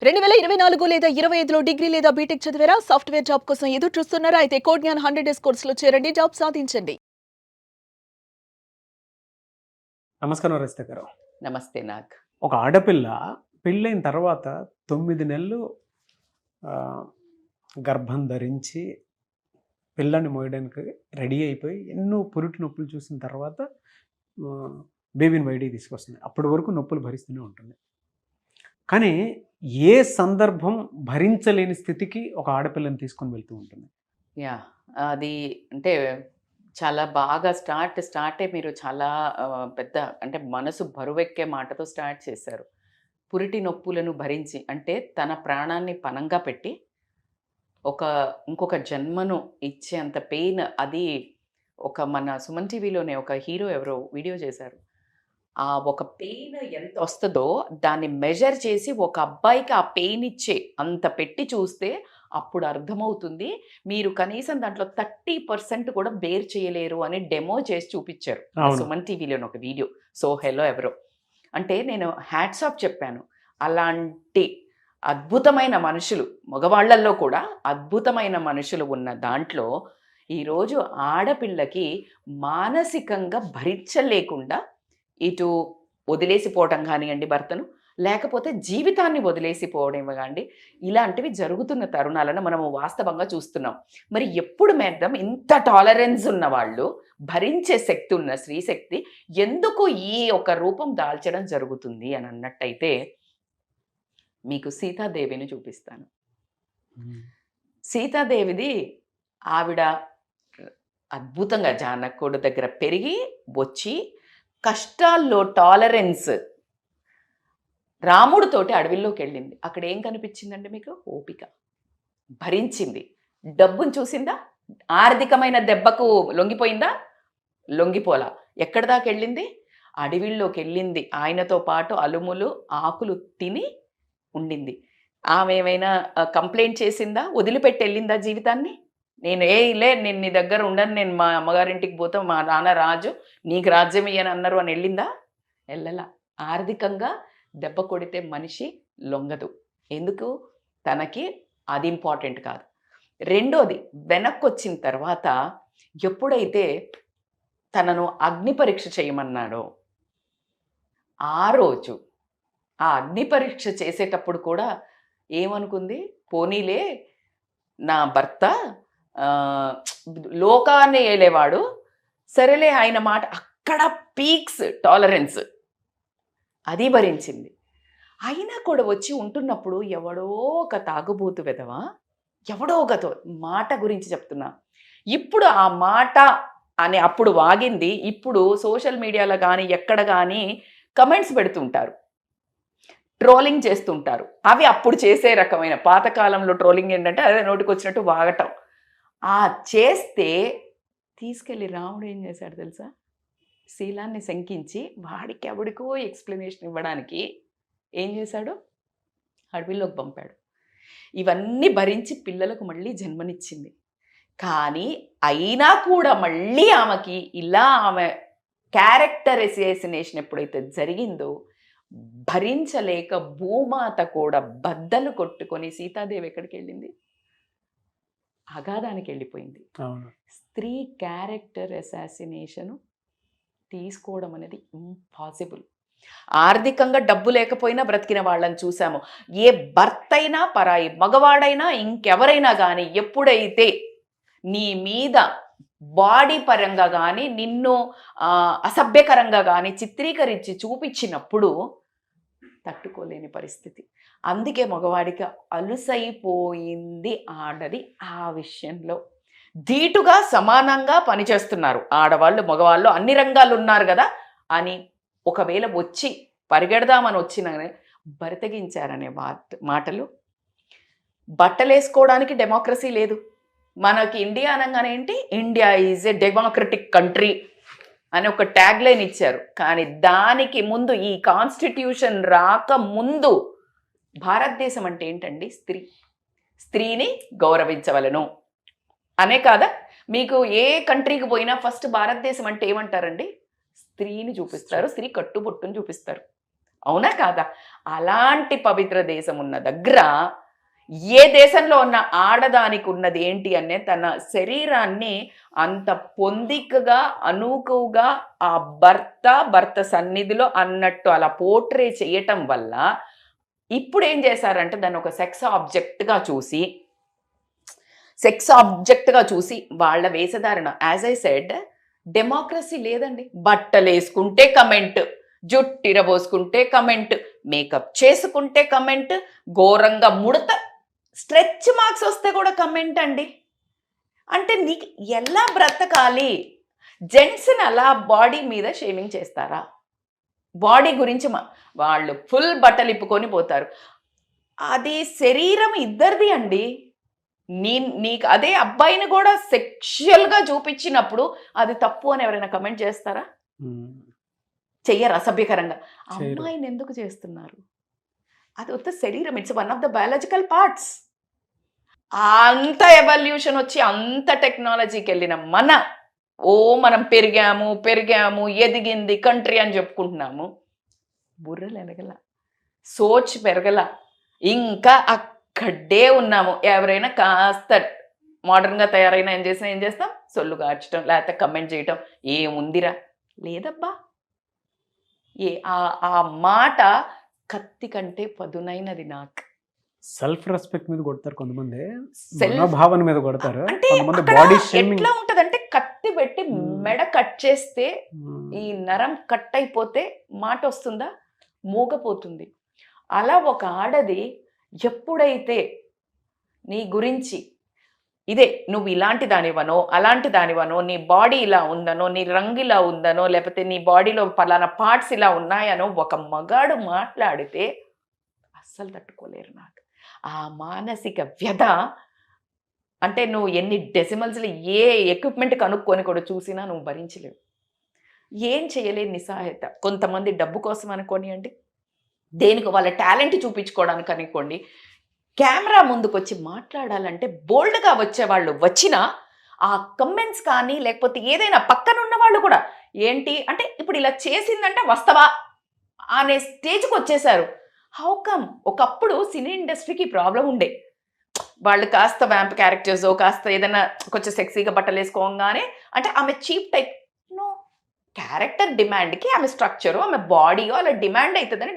2024 లేదా 25లో డిగ్రీ లేదా బీటెక్ చదివారా? సాఫ్ట్‌వేర్ జాబ్ కోసం ఎదురు చూస్తున్నారా? అయితే కోడ్ జ్ఞాన్ 100 డేస్ కోర్సులో చేరండి. జాబ్ సాధించండి. నమస్కారం రజిత గారు. నమస్తే నాగ్. ఒక ఆడపిల్ల పెళ్ళైన తర్వాత 9 నెలలు గర్భం ధరించి పిల్లని మోయడానికి రెడీ అయిపోయి ఎన్నో పురిటి నొప్పులు చూసిన తర్వాత బేబీని బయటికి తీసుకొస్తుంది. అప్పటి వరకు నొప్పులు భరిస్తూనే ఉంటుంది. కానీ ఏ సందర్భం భరించలేని స్థితికి ఒక ఆడపిల్లని తీసుకొని వెళ్తూ ఉంటుంది. అది అంటే చాలా బాగా స్టార్టే మీరు చాలా పెద్ద అంటే మనసు బరువెక్కే మాటతో స్టార్ట్ చేశారు. పురిటి నొప్పులను భరించి అంటే తన ప్రాణాన్ని పణంగా పెట్టి ఇంకొక జన్మను ఇచ్చేంత పెయిన్. అది మన సుమన్ టీవీలోనే ఒక హీరో ఎవరో వీడియో చేశారు. ఆ ఒక పెయిన్ ఎంత వస్తుందో దాన్ని మెజర్ చేసి ఒక అబ్బాయికి ఆ పెయిన్ ఇచ్చే అంత పెట్టి చూస్తే అప్పుడు అర్థమవుతుంది. మీరు కనీసం దాంట్లో 30% కూడా బేర్ చేయలేరు అని డెమో చేసి చూపించారు సుమన్ టీవీలోని ఒక వీడియో. సో హెలో ఎవరో అంటే నేను హ్యాట్స్ ఆఫ్ చెప్పాను. అలాంటి అద్భుతమైన మనుషులు మగవాళ్లలో కూడా అద్భుతమైన మనుషులు ఉన్న దాంట్లో ఈరోజు ఆడపిల్లకి మానసికంగా భరించలేకుండా ఇటు వదిలేసిపోవటం కానివ్వండి భర్తను, లేకపోతే జీవితాన్ని వదిలేసిపోవడం కానివ్వండి, ఇలాంటివి జరుగుతున్న తరుణాలను మనము వాస్తవంగా చూస్తున్నాం. మరి ఎప్పుడు మేద్దాం ఇంత టాలరెన్స్ ఉన్న వాళ్ళు, భరించే శక్తి ఉన్న స్త్రీ శక్తి ఎందుకు ఈ ఒక రూపం దాల్చడం జరుగుతుంది అని అన్నట్టయితే మీకు సీతాదేవిని చూపిస్తాను. సీతాదేవిది ఆవిడ అద్భుతంగా జానకుడు దగ్గర పెరిగి వచ్చి కష్టాల్లో టాలరెన్స్ రాముడితోటి అడవిలోకి వెళ్ళింది. అక్కడ ఏం కనిపించిందండి మీకు? ఓపిక. భరించింది. డబ్బును చూసిందా? ఆర్థికమైన దెబ్బకు లొంగిపోయిందా? లొంగిపోలా. ఎక్కడి దాకా వెళ్ళింది? అడవిల్లోకి వెళ్ళింది. ఆయనతో పాటు అలుములు ఆకులు తిని ఉండింది. ఆమె ఏమైనా కంప్లైంట్ చేసిందా? వదిలిపెట్టి వెళ్ళిందా జీవితాన్ని? నేను నేను నీ దగ్గర ఉండను, నేను మా అమ్మగారింటికి పోతా, మా నాన్న రాజు, నీకు రాజ్యం ఇయ్యని అన్నారు అని వెళ్ళిందా? వెళ్ళలా. ఆర్థికంగా దెబ్బ కొడితే మనిషి లొంగదు. ఎందుకు? తనకి అది ఇంపార్టెంట్ కాదు. రెండోది, వెనక్కి వచ్చిన తర్వాత ఎప్పుడైతే తనను అగ్ని పరీక్ష చేయమన్నాడో ఆ రోజు ఆ అగ్ని పరీక్ష చేసేటప్పుడు కూడా ఏమనుకుంది? పోనీలే నా భర్త లోకాన్ని ఏలేవాడు, సరేలే ఆయన మాట. అక్కడ పీక్స్ టాలరెన్స్ అది భరించింది. అయినా కూడా వచ్చి ఉంటున్నప్పుడు ఎవడో ఒక తాగుబోతు వెదవా, ఎవడో ఒక మాట గురించి చెప్తున్నా. ఇప్పుడు ఆ మాట అని అప్పుడు వాగింది. ఇప్పుడు సోషల్ మీడియాలో కానీ ఎక్కడ కానీ కమెంట్స్ పెడుతుంటారు, ట్రోలింగ్ చేస్తుంటారు. అవి అప్పుడు చేసే రకమైన పాతకాలంలో ట్రోలింగ్ ఏంటంటే అదే నోటికి వచ్చినట్టు వాగటం. ఆ చేస్తే తీసుకెళ్ళి రాముడు ఏం చేశాడు తెలుసా? శీలాన్ని శంకించి వాడికి ఎవడికో ఎక్స్ప్లెనేషన్ ఇవ్వడానికి ఏం చేశాడు? అడవిలోకి పంపాడు. ఇవన్నీ భరించి పిల్లలకు మళ్ళీ జన్మనిచ్చింది. కానీ అయినా కూడా మళ్ళీ ఆమెకి ఇలా ఆమె క్యారెక్టర్ అసాసినేషన్ ఎప్పుడైతే జరిగిందో భరించలేక భూమాత కూడా బద్దలు కొట్టుకొని సీతాదేవి ఎక్కడికి వెళ్ళింది? అగాధానికి వెళ్ళిపోయింది. స్త్రీ క్యారెక్టర్ అసాసినేషన్ తీసుకోవడం అనేది ఇంపాసిబుల్. ఆర్థికంగా డబ్బు లేకపోయినా బ్రతికిన వాళ్ళని చూసాము. ఏ భర్త అయినా పరాయి మగవాడైనా ఇంకెవరైనా కానీ ఎప్పుడైతే నీ మీద బాడీ పరంగా కానీ నిన్ను అసభ్యకరంగా కానీ చిత్రీకరించి చూపించినప్పుడు తట్టుకోలేని పరిస్థితి. అందుకే మగవాడికి అలుసైపోయింది ఆడది. ఆ విషయంలో ధీటుగా సమానంగా పనిచేస్తున్నారు ఆడవాళ్ళు మగవాళ్ళు, అన్ని రంగాలు ఉన్నారు కదా అని ఒకవేళ వచ్చి పరిగెడదామని వచ్చిన బరితగించారనే మాటలు. బట్టలు వేసుకోవడానికి డెమోక్రసీ లేదు. మనకి ఇండియా అనగానే ఏంటి? India is a democratic country అని ఒక ట్యాగ్ లైన్ ఇచ్చారు. కానీ దానికి ముందు ఈ కాన్స్టిట్యూషన్ రాక ముందు భారతదేశం అంటే ఏంటండి? స్త్రీని గౌరవించవలను అనే కాదా? మీకు ఏ కంట్రీకి పోయినా ఫస్ట్ భారతదేశం అంటే ఏమంటారండి? స్త్రీని చూపిస్తారు, స్త్రీ కట్టుబొట్టుని చూపిస్తారు. అవునా కాదా? అలాంటి పవిత్ర దేశం ఉన్న దగ్గర ఏ దేశంలో ఉన్న ఆడదానికి ఉన్నది ఏంటి అనే తన శరీరాన్ని అంత పొందికగా అనూకుగా ఆ భర్త సన్నిధిలో అన్నట్టు అలా పోర్ట్రే చేయటం వల్ల ఇప్పుడు ఏం చేశారంటే దాన్ని ఒక సెక్స్ ఆబ్జెక్ట్గా చూసి వాళ్ళ వేషధారణ, యాజ్ ఐ సెడ్, డెమోక్రసీ లేదండి. బట్టలు వేసుకుంటే కమెంట్, జుట్టిరబోసుకుంటే కమెంట్, మేకప్ చేసుకుంటే కమెంట్, ఘోరంగా ముడత స్ట్రెచ్ మార్క్స్ వస్తే కూడా కమెంట్ అండి. అంటే నీకు ఎలా బ్రతకాలి? జెంట్స్ని అలా బాడీ మీద షేమింగ్ చేస్తారా? బాడీ గురించి వాళ్ళు ఫుల్ బట్టలు ఇప్పుకొని పోతారు. అది శరీరం ఇద్దరిది అండి. నీకు అదే అబ్బాయిని కూడా సెక్షువల్గా చూపించినప్పుడు అది తప్పు అని ఎవరైనా కమెంట్ చేస్తారా? చెయ్యరు అసభ్యకరంగా. అమ్మాయిని ఎందుకు చేస్తున్నారు? అది వస్తే శరీరం, it's one of the biological parts. అంత ఎవల్యూషన్ వచ్చి అంత టెక్నాలజీకి వెళ్ళిన మనం పెరిగాము ఎదిగింది కంట్రీ అని చెప్పుకుంటున్నాము. బుర్రలు ఎదగల, సోచ్ పెరగల, ఇంకా అక్కడే ఉన్నాము. ఎవరైనా కాస్త మోడర్న్గా తయారైనా ఏం చేస్తాం? సొల్లు కార్చడం, లేకపోతే కమెంట్ చేయటం. ఏముందిరా? లేదబ్బా. ఆ మాట కత్తి కంటే పదునైనది నాకు. సెల్ఫ్ రెస్పెక్ట్ మీద కొడతారు కొంతమంది, Self- భావన మీద కొడతారు అంటే కొంతమంది. అక్కడ బాడీ షేమింగ్ ఎట్లా ఉంటదంటే కత్తి పెట్టి మెడ కట్ చేస్తే ఈ నరం కట్ అయిపోతే మాట వస్తుందా? మూగపోతుంది. అలా ఒక ఆడది ఎప్పుడైతే నీ గురించి ఇదే నువ్వు ఇలాంటి దానివనో అలాంటి దానివనో, నీ బాడీ ఇలా ఉందనో, నీ రంగు ఇలా ఉందనో, లేకపోతే నీ బాడీలో పలానా పార్ట్స్ ఇలా ఉన్నాయనో ఒక మగాడు మాట్లాడితే అస్సలు తట్టుకోలేరు నాకు. ఆ మానసిక వ్యధ అంటే నువ్వు ఎన్ని డెసిమల్స్లో ఏ ఎక్విప్మెంట్ కనుక్కొని కూడా చూసినా నువ్వు భరించలేవు. ఏం చేయలేని నిస్సహాయత. కొంతమంది డబ్బు కోసం అనుకోనియండి, దేనికి వాళ్ళ టాలెంట్ చూపించుకోవడానికి అనుకోండి, కెమెరా ముందుకు వచ్చి మాట్లాడాలంటే బోల్డ్గా వచ్చేవాళ్ళు వచ్చినా ఆ కమెంట్స్ కానీ లేకపోతే ఏదైనా పక్కనున్న వాళ్ళు కూడా ఏంటి అంటే ఇప్పుడు ఇలా చేసిందంటే వస్తావా అనే స్టేజ్కి వచ్చేసారు. How come? ఒకప్పుడు సినీ ఇండస్ట్రీకి ప్రాబ్లం ఉండే, వాళ్ళు కాస్త వ్యాంప్ క్యారెక్టర్స్, కాస్త ఏదైనా కొంచెం సెక్సీగా బట్టలు వేసుకోగానే అంటే ఆమె చీప్ టైప్. నో, క్యారెక్టర్ డిమాండ్కి ఆమె స్ట్రక్చరు, ఆమె బాడీయో అలా డిమాండ్ అవుతుందని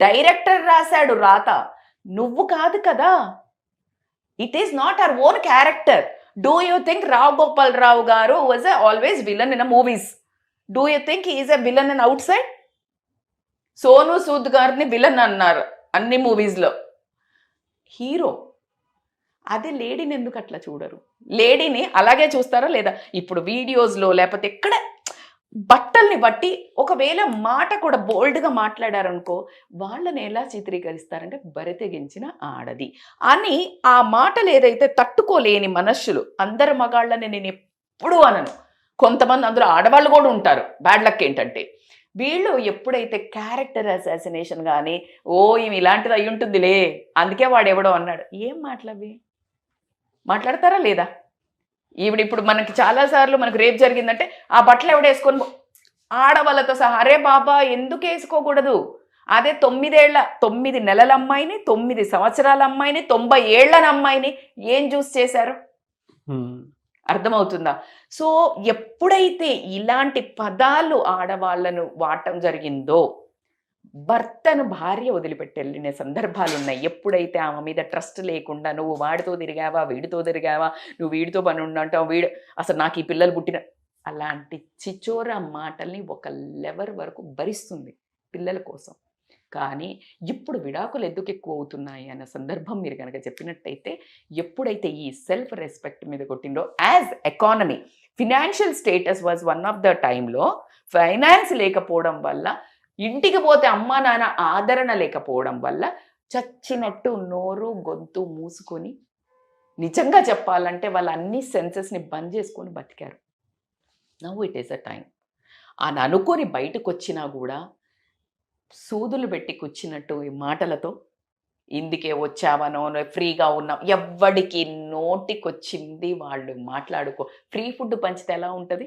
డైరెక్టర్ రాశాడు రాత, నువ్వు కాదు కదా. It is not our own character. Do you think Rao Gopal Rao garu was always villain in movies? Do you think is a villain in అవుట్ సైడ్? సోను సూద్ గారిని విలన్ అన్నారు అన్ని మూవీస్లో, హీరో. అదే లేడీని ఎందుకు అట్లా చూడరు? లేడీని అలాగే చూస్తారా లేదా? ఇప్పుడు వీడియోస్లో లేకపోతే ఎక్కడ బట్టల్ని బట్టి ఒకవేళ మాట కూడా బోల్డ్గా మాట్లాడారనుకో, వాళ్ళని ఎలా చిత్రీకరిస్తారంటే బరితెగించిన ఆడది అని. ఆ మాటలు ఏదైతే తట్టుకోలేని మనుష్యులు, అందరు మగాళ్ళని నేను ఎప్పుడూ అనను, కొంతమంది అందులో ఆడవాళ్ళు కూడా ఉంటారు. బ్యాడ్ లక్ ఏంటంటే వీళ్ళు ఎప్పుడైతే క్యారెక్టర్ అసాసినేషన్ కానీ ఈమె ఇలాంటిది అయి ఉంటుందిలే అందుకే వాడు ఎవడో అన్నాడు, ఏం మాటలవి మాట్లాడతారా లేదా? ఇప్పుడు మనకి చాలాసార్లు మనకు రేప్ జరిగిందంటే ఆ బట్టలు ఎవడ వేసుకొని ఆడవాళ్ళతో సహా, అరే బాబా ఎందుకు వేసుకోకూడదు? అదే 9 నెలల అమ్మాయిని, 9 సంవత్సరాల అమ్మాయిని, 90 ఏళ్ల అమ్మాయిని ఏం చూస్ చేశారు? అర్థమవుతుందా? సో ఎప్పుడైతే ఇలాంటి పదాలు ఆడవాళ్ళను వాడటం జరిగిందో, భర్తను భార్య వదిలిపెట్టి వెళ్ళిన సందర్భాలు ఉన్నాయి. ఎప్పుడైతే ఆమె మీద ట్రస్ట్ లేకుండా నువ్వు వాడితో తిరిగావా, వీడితో తిరిగావా, నువ్వు వీడితో పని ఉండంటావు, వీడు అసలు నాకు ఈ పిల్లలు పుట్టిన, అలాంటి చిచోర మాటల్ని ఒక లెవెల్ వరకు భరిస్తుంది పిల్లల కోసం. కానీ ఇప్పుడు విడాకులు ఎందుకు ఎక్కువ అవుతున్నాయి అన్న సందర్భం మీరు కనుక చెప్పినట్టయితే, ఎప్పుడైతే ఈ సెల్ఫ్ రెస్పెక్ట్ మీద కొట్టిందో, as economy financial status was one of the టైంలో ఫైనాన్స్ లేకపోవడం వల్ల, ఇంటికి పోతే అమ్మా నాన్న ఆదరణ లేకపోవడం వల్ల చచ్చినట్టు నోరు గొంతు మూసుకొని, నిజంగా చెప్పాలంటే వాళ్ళ అన్ని సెన్సెస్ని బంద్ చేసుకొని బతికారు. Now it is a time అని అనుకొని బయటకు వచ్చినా కూడా సూదులు పెట్టి కూర్చున్నట్టు ఈ మాటలతో ఇందుకే వచ్చావనో, ఫ్రీగా ఉన్నాం, ఎవ్వడికి నోటికొచ్చింది వాళ్ళు మాట్లాడుకో. ఫ్రీ ఫుడ్ పంచితే ఎలా ఉంటుంది?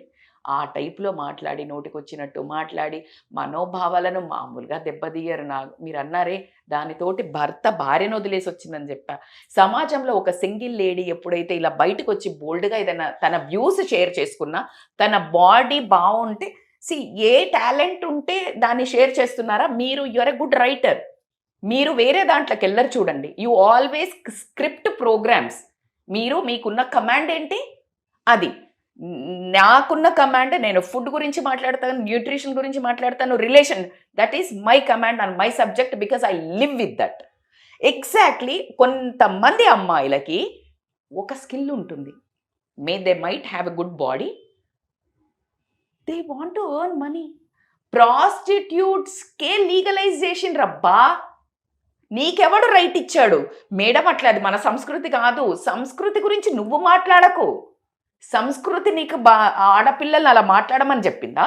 ఆ టైప్లో మాట్లాడి నోటికొచ్చినట్టు మాట్లాడి మనోభావాలను మామూలుగా దెబ్బతీయరు. మీరు అన్నారే దానితోటి భర్త భార్యను వదిలేసి వచ్చిందని చెప్పా. సమాజంలో ఒక సింగిల్ లేడీ ఎప్పుడైతే ఇలా బయటకు వచ్చి బోల్డ్గా ఏదైనా తన వ్యూస్ షేర్ చేసుకున్నా, తన బాడీ బాగుంటే ఏ టాలెంట్ ఉంటే దాన్ని షేర్ చేస్తున్నారా? మీరు యువర్ ఎ గుడ్ రైటర్, మీరు వేరే దాంట్లోకి వెళ్ళరు చూడండి. You always script programs. మీరు మీకున్న కమాండ్ ఏంటి? అది. నాకున్న కమాండ్, నేను ఫుడ్ గురించి మాట్లాడతాను, న్యూట్రిషన్ గురించి మాట్లాడతాను, relation, that is my command and my subject because I live with that. Exactly కొంతమంది అమ్మాయిలకి ఒక స్కిల్ ఉంటుంది. They might have a good body, they want to earn money. ప్రాస్టిట్యూట్స్కే లీగలైజేషన్ రబ్బా. నీకెవడు రైట్ ఇచ్చాడు? మేడం అట్లా, అది మన సంస్కృతి కాదు. సంస్కృతి గురించి నువ్వు మాట్లాడకు. సంస్కృతి నీకు ఆడపిల్లలు అలా మాట్లాడమని చెప్పిందా?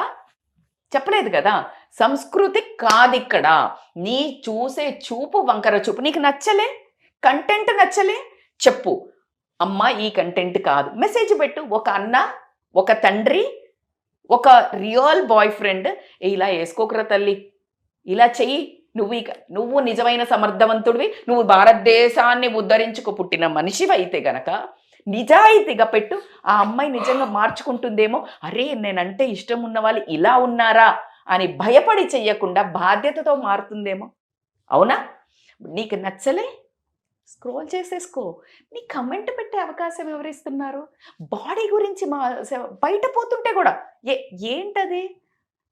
చెప్పలేదు కదా. సంస్కృతి కాదు ఇక్కడ. నీ చూసే చూపు వంకర చూపు. నీకు నచ్చలే, కంటెంట్ నచ్చలే, చెప్పు అమ్మా ఈ కంటెంట్ కాదు, మెసేజ్ పెట్టు. ఒక అన్న, ఒక తండ్రి, ఒక రియల్ బాయ్ ఫ్రెండ్, ఇలా వేసుకోకురా తల్లి, ఇలా చెయ్యి, నువ్వు నిజమైన సమర్థవంతుడివి, నువ్వు భారతదేశాన్ని ఉద్ధరించుకు పుట్టిన మనిషివి అయితే గనక నిజాయితీగా పెట్టు. ఆ అమ్మాయి నిజంగా మార్చుకుంటుందేమో, అరే నేనంటే ఇష్టం ఉన్న వాళ్ళు ఇలా ఉన్నారా అని భయపడి చెయ్యకుండా బాధ్యతతో మారుతుందేమో. అవునా? నీకు నచ్చలే, స్క్రోల్ చేసేసుకో. నీ కమెంట్ పెట్టే అవకాశం ఎవరిస్తున్నారు? బాడీ గురించి బయట పోతుంటే కూడా ఏంటది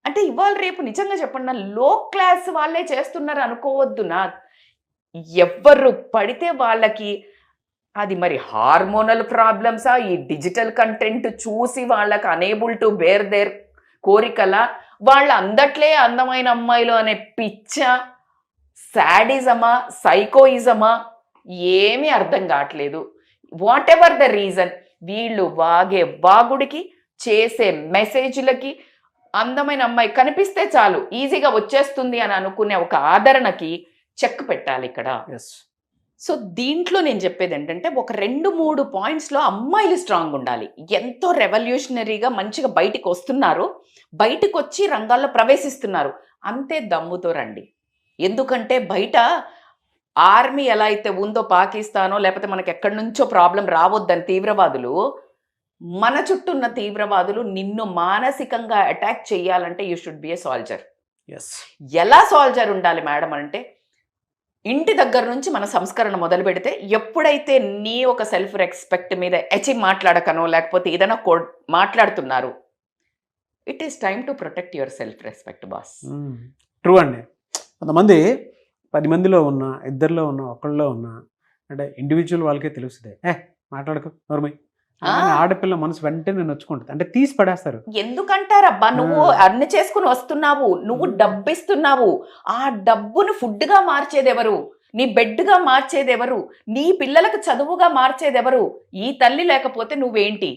అంటే, ఇవాళ రేపు నిజంగా చెప్పండి, లో క్లాస్ వాళ్ళే చేస్తున్నారు అనుకోవద్దు. ఎవరు పడితే వాళ్ళకి అది మరి హార్మోనల్ ప్రాబ్లమ్సా, ఈ డిజిటల్ కంటెంట్ చూసి వాళ్ళకి అనేబుల్ టు బేర్ దేర్ కోరికల, వాళ్ళ అందట్లే అందమైన అమ్మాయిలు అనే పిచ్చ, సాడిజమా, సైకోయిజమా, ఏమీ అర్థం కావట్లేదు. వాట్ ఎవర్ ద రీజన్, వీళ్ళు వాగే వాగుడికి, చేసే మెసేజ్లకి, అందమైన అమ్మాయి కనిపిస్తే చాలు ఈజీగా వచ్చేస్తుంది అని అనుకునే ఒక ఆదరణకి చెక్ పెట్టాలి ఇక్కడ. సో దీంట్లో నేను చెప్పేది ఏంటంటే, ఒక 2-3 పాయింట్స్లో అమ్మాయిలు స్ట్రాంగ్ ఉండాలి. ఎంతో రెవల్యూషనరీగా మంచిగా బయటికి వస్తున్నారు, బయటకు వచ్చి రంగాల్లో ప్రవేశిస్తున్నారు, అంతే దమ్ముతో రండి. ఎందుకంటే బయట ఆర్మీ ఎలా అయితే ఉందో, పాకిస్తానో లేకపోతే మనకి ఎక్కడి నుంచో ప్రాబ్లం రావద్దని తీవ్రవాదులు, మన చుట్టూ ఉన్న తీవ్రవాదులు నిన్ను మానసికంగా అటాక్ చేయాలంటే you should be A soldier. ఎలా సోల్జర్ ఉండాలి మేడం అంటే, ఇంటి దగ్గర నుంచి మన సంస్కరణ మొదలు పెడితే, ఎప్పుడైతే నీ ఒక సెల్ఫ్ రెస్పెక్ట్ మీద మాట్లాడకనో లేకపోతే ఏదైనా మాట్లాడుతున్నారు, it is time to protect your self respect boss. True అండి. కొంతమంది 10 మందిలో ఉన్నా, 2లో ఉన్నా, 1లో ఉన్నా, అంటే ఇండివిజువల్ వాళ్ళకే తెలుస్తుంది, మాట్లాడకు నోర్మై, ఆడపిల్ల మనసు వెంటనే నొచ్చుకుంటుంది, అంటే తీసి పడేస్తారు. ఎందుకంటారబ్బా, నువ్వు అర్న్ చేసుకుని వస్తున్నావు, నువ్వు డబ్బిస్తున్నావు, ఆ డబ్బును ఫుడ్గా మార్చేది ఎవరు? నీ బెడ్గా మార్చేది ఎవరు? నీ పిల్లలకు చదువుగా మార్చేది ఎవరు? ఈ తల్లి లేకపోతే నువ్వేంటి?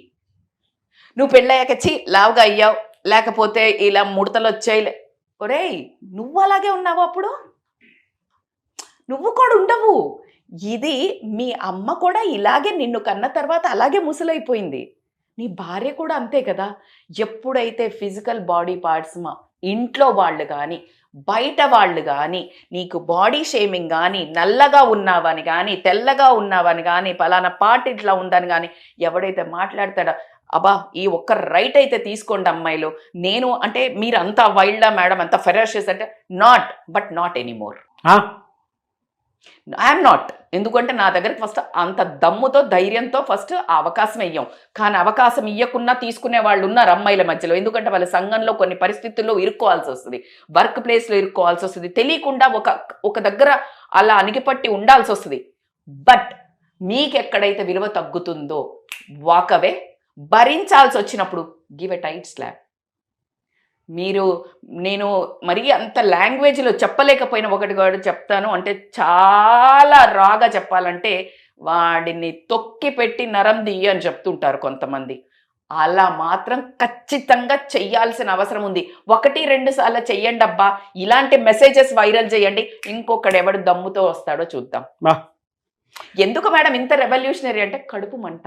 నువ్వు పెళ్ళయ్యాక లావుగా అయ్యావు, లేకపోతే ఇలా ముడతలు వచ్చాయి, ఒరేయ్ నువ్వు అలాగే ఉన్నావు, అప్పుడు నువ్వు కూడా ఉండవు. ఇది మీ అమ్మ కూడా ఇలాగే నిన్ను కన్న తర్వాత అలాగే ముసలైపోయింది. నీ భార్య కూడా అంతే కదా. ఎప్పుడైతే ఫిజికల్ బాడీ పార్ట్స్ ఇంట్లో వాళ్ళు కానీ బయట వాళ్ళు కానీ నీకు బాడీ షేమింగ్ కానీ, నల్లగా ఉన్నావని కానీ, తెల్లగా ఉన్నావని కానీ, పలానా పార్ట్ ఇట్లా ఉందని కానీ ఎవడైతే మాట్లాడతాడో, అబ్బా ఈ ఒక్క రైట్ అయితే తీసుకోండి అమ్మాయిలు. నేను అంటే మీరు అంతా వైల్డా మేడం, అంత ఫెరాషియస్ అంటే, నాట్ ఎనీమోర్. I'm not. ఎందుకంటే నా దగ్గరికి ఫస్ట్ అంత దమ్ముతో, ధైర్యంతో ఫస్ట్ ఆ అవకాశం ఇయ్యం. కానీ అవకాశం ఇవ్వకున్నా తీసుకునే వాళ్ళు ఉన్నారు అమ్మాయిల మధ్యలో. ఎందుకంటే వాళ్ళ సంఘంలో కొన్ని పరిస్థితుల్లో ఇరుక్కోవాల్సి వస్తుంది, వర్క్ ప్లేస్లో ఇరుక్కోవాల్సి వస్తుంది, తెలియకుండా ఒక దగ్గర అలా అణిగిపట్టి ఉండాల్సి వస్తుంది. బట్ మీకెక్కడైతే విలువ తగ్గుతుందో వాకవే. భరించాల్సి వచ్చినప్పుడు గివ్ ఎ టైట్ స్లాప్. నేను మరీ అంత లాంగ్వేజ్లో చెప్పలేకపోయిన ఒకటి కూడా చెప్తాను, అంటే చాలా రాగా చెప్పాలంటే, వాడిని తొక్కి పెట్టి నరం దియ్య అని చెప్తుంటారు కొంతమంది. అలా మాత్రం ఖచ్చితంగా చెయ్యాల్సిన అవసరం ఉంది. 1-2 సార్లు చెయ్యండి అబ్బా, ఇలాంటి మెసేజెస్ వైరల్ చేయండి, ఇంకొకడెవడు దమ్ముతో వస్తాడో చూద్దాం. ఎందుకు మేడం ఇంత రెవల్యూషనరీ అంటే, కడుపు మంట.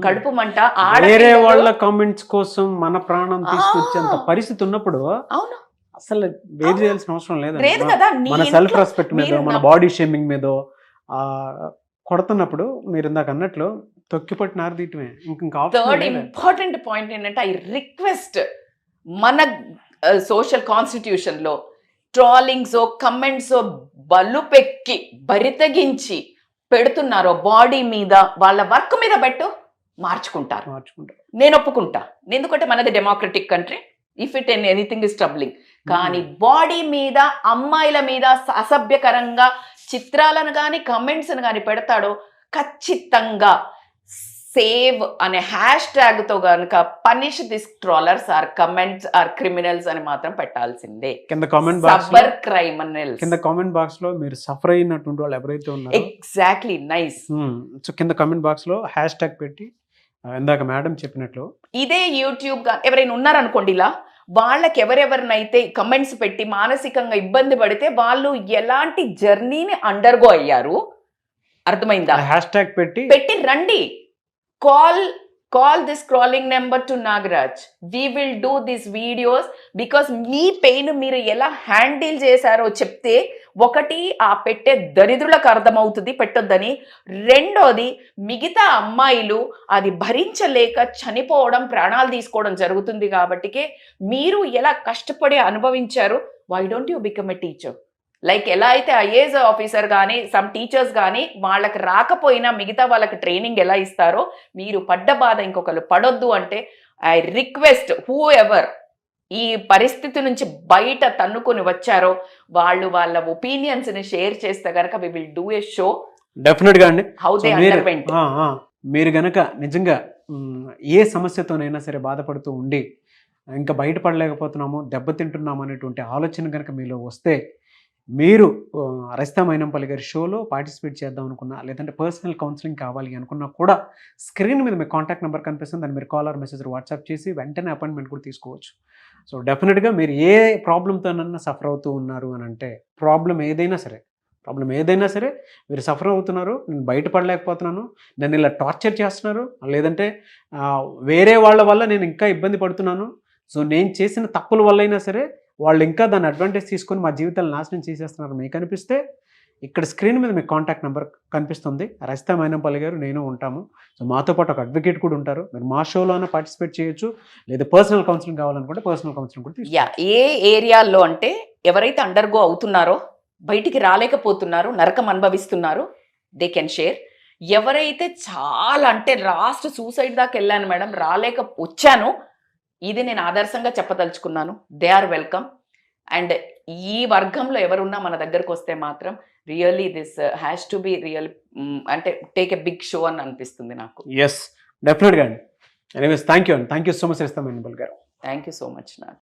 కడుపు మంట వేరే ఆడపిల్లలు- వాళ్ళ కామెంట్స్ కోసం మన ప్రాణం తీసుకొచ్చేంత పరిస్థితి ఉన్నప్పుడు అవును అసలు వేరు చేయాల్సిన అవసరం లేదు లేదు కదా నీ మన ఇంట్లో సెల్ఫ్ రెస్పెక్ట్ మీద మీరు మన నా- బాడీ షేమింగ్ మీద కొడుతున్నప్పుడు మీరు ఇందాక అన్నట్లు తొక్కిపట్టి నారదీయటమే ఇంకా థర్డ్ ఆప్షన్ లేదు. ఇంపార్టెంట్ పాయింట్ ఏంటంటే ఐ రిక్వెస్ట్ మన సోషల్ కాన్స్టిట్యూషన్ లో ట్రాలింగ్స్ కమెంట్స్ బలుపెక్కి బరితగించి పెడుతున్నారో బాడీ మీద వాళ్ళ వర్క్ మీద పెట్టు మార్చుకుంటారు. మార్చుకుంటారు. నేను ఒప్పుకుంటా, ఎందుకంటే మనది democratic country. If it anything is troubling. కానీ బాడీ మీద అమ్మాయిల మీద అసభ్యకరంగా చిత్రాలను కానీ కమెంట్స్ని కానీ పెడతాడో ఖచ్చితంగా సేవ్ అనే హ్యాష్ ట్యాగ్ తో కనుక punish this trollers or comments are criminals అని మాత్రం పెట్టాల్సిందే. కింద కామెంట్ బాక్స్ సబర్ క్రైమినల్స్. కింద కామెంట్ బాక్స్ లో మీరు సఫర్ అయినటువంటి వాళ్ళు ఎవరైతే ఉన్నారో ఎగ్జాక్ట్లీ నైస్. సో కింద కామెంట్ బాక్స్ లో హ్యాష్ ట్యాగ్ పెట్టి ఇందాక మేడం చెప్పినట్లు ఇదే యూట్యూబ్ గా ఎవరైనా ఉన్నారనుకోండి ఇలా వాళ్ళకి ఎవరెవరినైతే కమెంట్స్ పెట్టి మానసికంగా ఇబ్బంది పడితే వాళ్ళు ఎలాంటి జర్నీని అండర్గో అయ్యారు అర్థమైందా? హ్యాష్ ట్యాగ్ పెట్టి పెట్టి రండి, call this crawling number to Nagaraj, we will do this videos. Because me pain మీరు ఎలా హ్యాండిల్ చేశారో చెప్తే ఒకటి ఆ పెట్టే దరిద్రులకు అర్థమవుతుంది పెట్టొద్దని, రెండోది మిగతా అమ్మాయిలు అది భరించలేక చనిపోవడం ప్రాణాలు తీసుకోవడం జరుగుతుంది. కాబట్టికే మీరు ఎలా కష్టపడి అనుభవించారు, why don't you become a teacher? Like ఎలా అయితే ఐఏఎస్ ఆఫీసర్ కానీ సమ్ టీచర్స్ కానీ వాళ్ళకి రాకపోయినా మిగతా వాళ్ళకి ట్రైనింగ్ ఎలా ఇస్తారో మీరు పడ్డ బాధ ఇంకొకరు పడొద్దు అంటే ఐ రిక్వెస్ట్ హూ ఎవర్ ఈ పరిస్థితి నుంచి బయట తన్నుకొని వచ్చారో వాళ్ళు వాళ్ళ ఒపీనియన్స్ ని షేర్ చేస్తే గనక we will do a show definite గా అండి. How they underwent. మీరు గనక నిజంగా ఏ సమస్యతోనైనా సరే బాధపడుతూ ఉండి ఇంకా బయటపడలేకపోతున్నాము, దెబ్బతింటున్నాము అనేటువంటి ఆలోచన కనుక మీలో వస్తే మీరు రజితా మైనంపల్లి గారి షోలో పార్టిసిపేట్ చేద్దాం అనుకున్నా, లేదంటే పర్సనల్ కౌన్సిలింగ్ కావాలి అనుకున్నా కూడా స్క్రీన్ మీద మీ కాంటాక్ట్ నెంబర్ కనిపిస్తుంది. దాన్ని మీరు కాల్ ఆర్ మెసేజ్ వాట్సాప్ చేసి వెంటనే అపాయింట్మెంట్ కూడా తీసుకోవచ్చు. సో డెఫినెట్గా మీరు ఏ ప్రాబ్లంతోనన్నా సఫర్ అవుతూ ఉన్నారు అని అంటే ప్రాబ్లం ఏదైనా సరే మీరు సఫర్ అవుతున్నారు, నేను బయటపడలేకపోతున్నాను, నన్ను ఇలా టార్చర్ చేస్తున్నారు, లేదంటే వేరే వాళ్ళ వల్ల నేను ఇంకా ఇబ్బంది పడుతున్నాను, సో నేను చేసిన తప్పుల వల్ల అయినా సరే వాళ్ళు ఇంకా దాన్ని అడ్వాంటేజ్ తీసుకొని మా జీవితాలు నాశనం చేసేస్తున్నారు మీకు అనిపిస్తే ఇక్కడ స్క్రీన్ మీద మీకు కాంటాక్ట్ నెంబర్ కనిపిస్తుంది. రజితా మైనంపల్లి గారు నేను ఉంటాము. సో మాతో పాటు ఒక అడ్వకేట్ కూడా ఉంటారు. మీరు మా షోలోనే పార్టిసిపేట్ చేయొచ్చు, లేదా పర్సనల్ కౌన్సిలింగ్ కావాలనుకుంటే పర్సనల్ కౌన్సిలింగ్ కూడా తీసుకోవచ్చు. ఏ ఏరియాల్లో అంటే ఎవరైతే అండర్గో అవుతున్నారో బయటికి రాలేకపోతున్నారు, నరకం అనుభవిస్తున్నారు, దే కెన్ షేర్. ఎవరైతే చాలా అంటే లాస్ట్ సూసైడ్ దాకా వెళ్ళాను మేడం, వచ్చాను, ఇది నేను ఆదర్శంగా చెప్పదలుచుకున్నాను. They are welcome. అండ్ ఈ వర్గంలో ఎవరున్నా మన దగ్గరకు వస్తే మాత్రం really this has to be real అంటే టేక్ ఎ బిగ్ షో అని అనిపిస్తుంది నాకు. ఎస్ డెఫినెట్గా అండి. Anyways thank you so much Rajitha Mainampalli garu. Thank you so much నాకు.